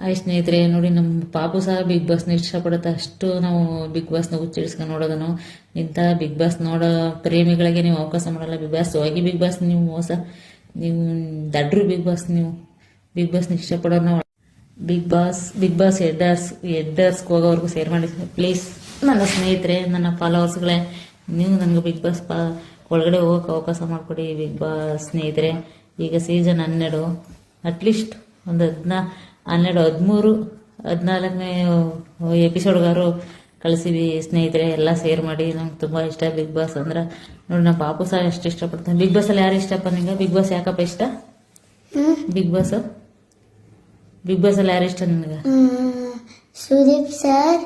Hi ಸ್ನೇಹಿತರೆ, ನೋಡಿ ನಮ್ಮ ಪಾಪು ಸಹ ಬಿಗ್ ಬಾಸ್ನ ಇಷ್ಟಪಡುತ್ತೆ. ಅಷ್ಟು ನಾವು ಬಿಗ್ ಬಾಸ್ನ ಹುಚ್ಚಿಡಿಸ್ಕೊಂಡು ನೋಡೋದು. ನಾವು ಇಂಥ ಬಿಗ್ ಬಾಸ್ ನೋಡೋ ಪ್ರೇಮಿಗಳಿಗೆ ನೀವು ಅವಕಾಶ ಮಾಡಲ್ಲ. ಬಿಗ್ ಬಾಸ್ ಹೋಗಿ ಬಿಗ್ ಬಾಸ್ ನೀವು ಮೋಸ, ನೀವು ದಡ್ರು. ಬಿಗ್ ಬಾಸ್ನ ಇಷ್ಟಪಡೋರು ನಾವು. ಬಿಗ್ ಬಾಸ್ ಎಡ್ಡರ್ಸ್ಗೆ ಹೋಗೋವರೆಗೂ ಶೇರ್ ಮಾಡಿ ಪ್ಲೀಸ್. ನನ್ನ ಸ್ನೇಹಿತರೆ, ನನ್ನ ಫಾಲೋವರ್ಸ್ಗಳೇ, ನೀವು ನನಗೆ ಬಿಗ್ ಬಾಸ್ ಒಳಗಡೆ ಹೋಗೋಕೆ ಅವಕಾಶ ಮಾಡಿಕೊಡಿ. ಬಿಗ್ ಬಾಸ್ ಸ್ನೇಹಿತರೆ, ಈಗ ಸೀಸನ್ 12, ಅಟ್ಲೀಸ್ಟ್ ಒಂದು 12, 13, 14ನೇ ಎಪಿಸೋಡ್ಗಾರು ಕಳಿಸಿವಿ ಸ್ನೇಹಿತರೆ. ಎಲ್ಲ ಶೇರ್ ಮಾಡಿ. ನಂಗೆ ತುಂಬ ಇಷ್ಟ ಬಿಗ್ ಬಾಸ್ ಅಂದ್ರೆ. ನೋಡಿ, ನಮ್ಮ ಪಾಪು ಸಹ ಎಷ್ಟು ಇಷ್ಟಪಡ್ತಾನೆ. ಬಿಗ್ ಬಾಸಲ್ಲಿ ಯಾರು ಇಷ್ಟಪ್ಪ ನಿಂಗೆ? ಬಿಗ್ ಬಾಸ್ ಯಾಕಪ್ಪ ಇಷ್ಟ? ಬಿಗ್ ಬಾಸಲ್ಲಿ ಯಾರು ಇಷ್ಟ ನಿನಗೆ? ಸುದೀಪ್ ಸರ್,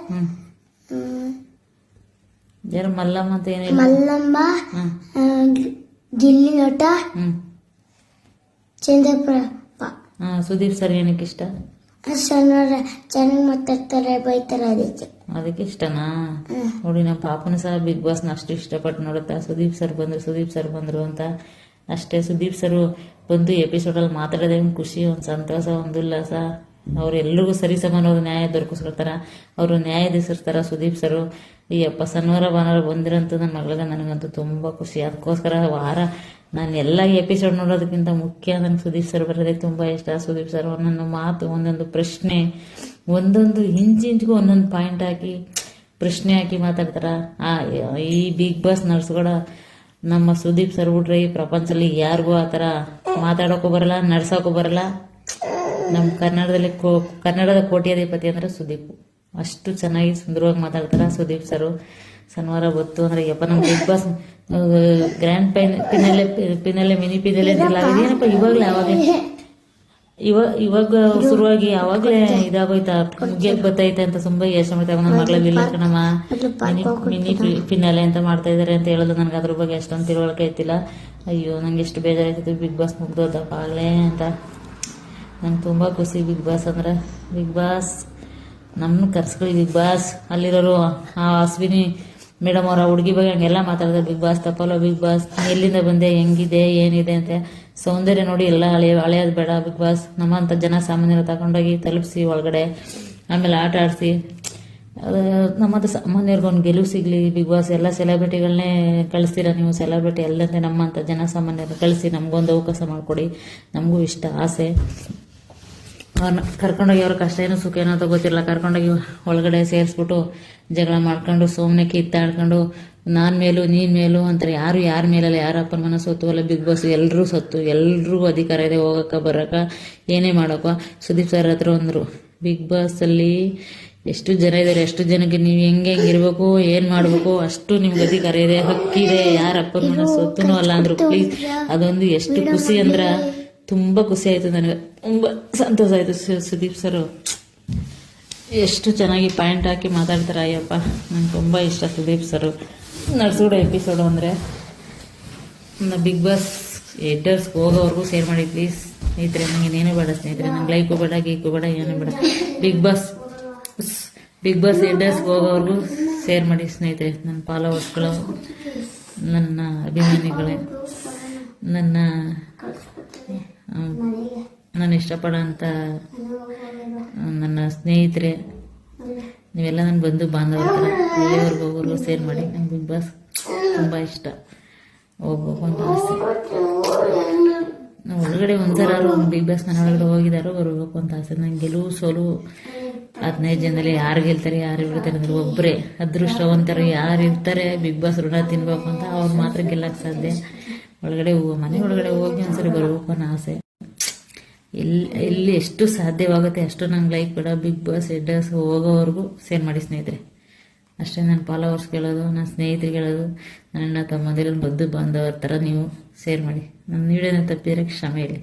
ಯಾರು ಮಲ್ಲಮ್ಮ ಅಂತ ಏನಿಲ್ಲ, ಮಲ್ಲಮ್ಮ, ಗಿಲ್ಲಿ ನಟ, ಚಂದ್ರಪ್ರಭ. ಸುದೀಪ್ ಸರ್ ಏನಕ್ಕೆ ಇಷ್ಟ? ಚೆನ್ನಾಗಿ ಮಾತಾಡ್ತಾರೆ, ಬೈತಾರೆ, ಅದಕ್ಕೆ ಇಷ್ಟನಾ? ನೋಡಿ, ನಮ್ಮ ಪಾಪನು ಸಹ ಬಿಗ್ ಬಾಸ್ನ ಅಷ್ಟು ಇಷ್ಟಪಟ್ಟು ನೋಡುತ್ತಾ. ಸುದೀಪ್ ಸರ್ ಬಂದ್ರು ಅಂತ ಅಷ್ಟೇ. ಸುದೀಪ್ ಸರ್ ಬಂದು ಎಪಿಸೋಡಲ್ಲಿ ಮಾತಾಡೋದೇ ಒಂದು ಖುಷಿ, ಒಂದು ಸಂತೋಷ, ಒಂದು ಉಲ್ಲಾಸ. ಅವರೆಲ್ಲರಿಗೂ ಸರಿ ಸಮಾನವಾದ ನ್ಯಾಯ ದೊರಕಿಸ್ಕೊಳ್ತಾರ. ಅವರು ನ್ಯಾಯಾಧೀಶರ್ತಾರ ಸುದೀಪ್ ಸರ್. ಈ ಶನಿವಾರ ಭಾನುವಾರ ಬಂದಿರೋಂಥ ನನ್ನ ಮಗಳಿಗೆ ನನಗಂತೂ ತುಂಬ ಖುಷಿ. ಅದಕ್ಕೋಸ್ಕರ ನಾನು ಎಲ್ಲ ಎಪಿಸೋಡ್ ನೋಡೋದಕ್ಕಿಂತ ಮುಖ್ಯ ನನಗೆ ಸುದೀಪ್ ಸರ್ ಬರೋದೇ ತುಂಬ ಇಷ್ಟ. ಸುದೀಪ್ ಸರ್ ಒಂದೊಂದು ಮಾತು, ಒಂದೊಂದು ಪ್ರಶ್ನೆ, ಒಂದೊಂದು ಇಂಚಿಂಚಿಗೂ ಒಂದೊಂದು ಪಾಯಿಂಟ್ ಹಾಕಿ ಪ್ರಶ್ನೆ ಹಾಕಿ ಮಾತಾಡ್ತಾರ. ಈ ಬಿಗ್ ಬಾಸ್ ನಡ್ಸ್ಕೊಡ ನಮ್ಮ ಸುದೀಪ್ ಸರ್ ಬಿಟ್ರೆ ಈ ಪ್ರಪಂಚದಲ್ಲಿ ಯಾರಿಗೂ ಆ ಥರ ಮಾತಾಡೋಕ್ಕೂ ಬರಲ್ಲ, ನಡ್ಸೋಕ್ಕೂ ಬರಲ್ಲ. ನಮ್ಮ ಕನ್ನಡದ ಕೋಟ್ಯಾಧಿಪತಿ ಅಂದರೆ ಸುದೀಪ್. ಅಷ್ಟು ಚೆನ್ನಾಗಿ ಸುಂದರವಾಗಿ ಮಾತಾಡ್ತಾರ ಸುದೀಪ್ ಸರ್. ಶನಿವಾರ ಬತ್ತು ಅಂದರೆ ಯಪ್ಪ, ನಮ್ಮ ಬಿಗ್ ಬಾಸ್ ಗ್ರ್ಯಾಂಡ್ ಪಿನಲ್ಲೇ ಮಿನಿ ಪಿನಲ್ಲೇ ಏನಪ್ಪ ಇವಾಗ ಶುರುವಾಗಿ ಅವಾಗಲೇ ಇದಾಗೋಯ್ತಾ, ಮುಗಿಯಕ್ಕೆ ಬರ್ತೈತೆ ಅಂತ ತುಂಬ ಯೋಚನೆ ಮಾಡ್ತಾ. ನನ್ನ ಮಗಳ ಕಣಮ್ಮ ಮಿನಿ ಪಿನಾಲೆ ಅಂತ ಮಾಡ್ತಾ ಇದ್ದಾರೆ ಅಂತ ಹೇಳೋದು. ನನಗೆ ಅದ್ರ ಬಗ್ಗೆ ಅಷ್ಟೊಂದು ತಿಳುವಳಿಕೆ ಐತಿಲ್ಲ. ಅಯ್ಯೋ, ನಂಗೆ ಎಷ್ಟು ಬೇಜಾರಾಯ್ತು ಬಿಗ್ ಬಾಸ್ ಮುಗ್ದೋದಪ್ಪ ಆಗಲೇ ಅಂತ. ನಂಗೆ ತುಂಬ ಖುಷಿ ಬಿಗ್ ಬಾಸ್ ಅಂದ್ರೆ. ಬಿಗ್ ಬಾಸ್ ನಮ್ಮನ್ನು ಕರ್ಸ್ಕೊಳ್ಳಿ. ಬಿಗ್ ಬಾಸ್ ಅಲ್ಲಿರೋರು ಅಶ್ವಿನಿ ಮೇಡಮ್ ಅವರ ಹುಡುಗಿ ಬಗ್ಗೆ ಹಂಗೆಲ್ಲ ಮಾತಾಡಿದ್ರೆ ಬಿಗ್ ಬಾಸ್ ತಪ್ಪಲ್ಲ. ಬಿಗ್ ಬಾಸ್ ಎಲ್ಲಿಂದ ಬಂದೆ, ಹೆಂಗಿದೆ, ಏನಿದೆ ಅಂತ ಸೌಂದರ್ಯ ನೋಡಿ ಎಲ್ಲ ಹಳೆಯೋದು ಬೇಡ. ಬಿಗ್ ಬಾಸ್ ನಮ್ಮಂಥ ಜನ ಸಾಮಾನ್ಯರು ತಗೊಂಡೋಗಿ ತಲುಪಿಸಿ ಒಳಗಡೆ, ಆಮೇಲೆ ಆಟ ಆಡಿಸಿ ನಮ್ಮಂಥ ಸಾಮಾನ್ಯರಿಗೊಂದು ಗೆಲುವು ಸಿಗಲಿ. ಬಿಗ್ ಬಾಸ್ ಎಲ್ಲ ಸೆಲೆಬ್ರಿಟಿಗಳನ್ನೇ ಕಳಿಸ್ತೀರ ನೀವು. ಸೆಲೆಬ್ರಿಟಿ ಎಲ್ಲಂತೆ ನಮ್ಮಂಥ ಜನ ಸಾಮಾನ್ಯರು ಕಳಿಸಿ ನಮಗೊಂದು ಅವಕಾಶ ಮಾಡಿಕೊಡಿ. ನಮಗೂ ಇಷ್ಟ, ಆಸೆ. ಅವ್ರನ್ನ ಕರ್ಕೊಂಡೋಗಿ ಅವ್ರ ಕಷ್ಟ ಏನೋ ಸುಖ ಏನೋ ಗೊತ್ತಿರಲ್ಲ, ಕರ್ಕೊಂಡೋಗಿ ಒಳಗಡೆ ಸೇರಿಸ್ಬಿಟ್ಟು ಜಗಳ ಮಾಡ್ಕೊಂಡು ಸುಮ್ಮನೆ ಕಿತ್ತಾಡ್ಕೊಂಡು ನಾನು ಮೇಲೂ ನೀನು ಮೇಲೂ ಅಂತಾರೆ. ಯಾರು ಯಾರ ಮೇಲಲ್ಲ, ಯಾರ ಅಪ್ಪನ ಮನ ಸೊತ್ತು ಅಲ್ಲ. ಬಿಗ್ ಬಾಸ್ ಎಲ್ಲರೂ ಸತ್ತು, ಎಲ್ರಿಗೂ ಅಧಿಕಾರ ಇದೆ ಹೋಗೋಕೆ ಬರೋಕೆ, ಏನೇ ಮಾಡೋಕೆ. ಸುದೀಪ್ ಸರ್ ಹತ್ರ ಅಂದರು, ಬಿಗ್ ಬಾಸಲ್ಲಿ ಎಷ್ಟು ಜನ ಇದ್ದಾರೆ, ಎಷ್ಟು ಜನಕ್ಕೆ ನೀವು ಹೆಂಗೆ ಇರಬೇಕು, ಏನು ಮಾಡಬೇಕು, ಅಷ್ಟು ನಿಮ್ಗೆ ಅಧಿಕಾರ ಇದೆ, ಹಕ್ಕಿದೆ. ಯಾರ ಅಪ್ಪನ ಮನ ಸೊತ್ತೂ ಅಲ್ಲ ಅಂದರು. ಪ್ಲೀಸ್, ಅದೊಂದು ಎಷ್ಟು ಖುಷಿ ಅಂದ್ರೆ ತುಂಬ ಖುಷಿ ಆಯಿತು ನನಗೆ. ತುಂಬ ಸಂತೋಷ ಆಯಿತು. ಸುದೀಪ್ ಸರ್ ಎಷ್ಟು ಚೆನ್ನಾಗಿ ಪಾಯಿಂಟ್ ಹಾಕಿ ಮಾತಾಡ್ತಾರೆ. ಅಯ್ಯಪ್ಪ, ನಂಗೆ ತುಂಬ ಇಷ್ಟ ಸುದೀಪ್ ಸರ್ ನಡ್ಸ್ಬಿಡೋ ಎಪಿಸೋಡು ಅಂದರೆ. ಬಿಗ್ ಬಾಸ್ ಎಡ್ಡರ್ಸ್ಗೆ ಹೋಗೋವರೆಗೂ ಶೇರ್ ಮಾಡಿ ಪ್ಲೀಸ್ ಸ್ನೇಹಿತರೆ. ನಂಗೆ ಏನೇನು ಬೇಡ ಸ್ನೇಹಿತರೆ, ನಂಗೆ ಲೈಕು ಬೇಡ, ಗೀಕು ಬೇಡ, ಏನೂ ಬೇಡ. ಬಿಗ್ ಬಾಸ್ ಎಡ್ಡರ್ಸ್ಗೆ ಹೋಗೋವರೆಗೂ ಶೇರ್ ಮಾಡಿ ಸ್ನೇಹಿತರೆ. ನನ್ನ ಫಾಲೋವರ್ಸ್ಗಳು, ನನ್ನ ಅಭಿಮಾನಿಗಳೇ, ನಾನು ಇಷ್ಟಪಡೋಂಥ ನನ್ನ ಸ್ನೇಹಿತರೆ, ನೀವೆಲ್ಲ ನನ್ನ ಬಂಧು ಬಾಂಧವರ ಥರ ಎಲ್ಲಿವರೆಗೂ ಹೋಗೋರ್ಗೂ ಶೇರ್ ಮಾಡಿ. ನಂಗೆ ಬಿಗ್ ಬಾಸ್ ತುಂಬ ಇಷ್ಟ. ಹೋಗ್ಬೇಕು ಅಂತ ಆಸೆ. ನಾವು ಒಳಗಡೆ ಒಂದ್ಸರಾರು ಬಿಗ್ ಬಾಸ್ ನನ್ನ ಒಳಗಡೆ ಹೋಗಿದ್ದಾರೋ ಬರ್ಬೇಕು ಅಂತ ಆಸೆ. ನಂಗೆ ಗೆಲುವು ಸೋಲು 15 ಜನದಲ್ಲಿ ಯಾರು ಗೆಲ್ತಾರೆ, ಯಾರು ಬಿಡ್ತಾರೆ ಅಂದ್ರೆ ಒಬ್ಬರೇ ಅದೃಷ್ಟವಂತರು ಯಾರು ಇರ್ತಾರೆ ಬಿಗ್ ಬಾಸ್ ಋಣ ತಿನ್ಬೇಕು ಅಂತ, ಅವ್ರು ಮಾತ್ರ ಗೆಲ್ಲಕ್ಕೆ ಸಾಧ್ಯ. ಮನೆ ಒಳಗಡೆ ಹೋಗಿ ಒಂದ್ಸರಿ ಬರ್ಬೇಕು ಅನ್ನೋ ಆಸೆ. ಎಲ್ಲಿ ಎಷ್ಟು ಸಾಧ್ಯವಾಗುತ್ತೆ ಅಷ್ಟು ನಂಗೆ ಲೈಕ್ ಬೇಡ. ಬಿಗ್ ಬಾಸ್ ಎಡ್ಡರ್ಸ್ ಹೋಗೋವರೆಗೂ ಶೇರ್ ಮಾಡಿ ಸ್ನೇಹಿತರೆ. ಅಷ್ಟೇ ನನ್ನ ಫಾಲೋವರ್ಸ್ ಹೇಳೋದು, ನನ್ನ ಸ್ನೇಹಿತರಿಗೆ ಹೇಳೋದು, ನನ್ನ ತಮ್ಮಂದಿರ ಬಂಧು ಬಾಂಧವರ ಥರ ನೀವು ಶೇರ್ ಮಾಡಿ. ನನ್ನ ವಿಡಿಯೋನ ತಪ್ಪಿದ್ರೆ ಕ್ಷಮೆ ಹೇಳಿ.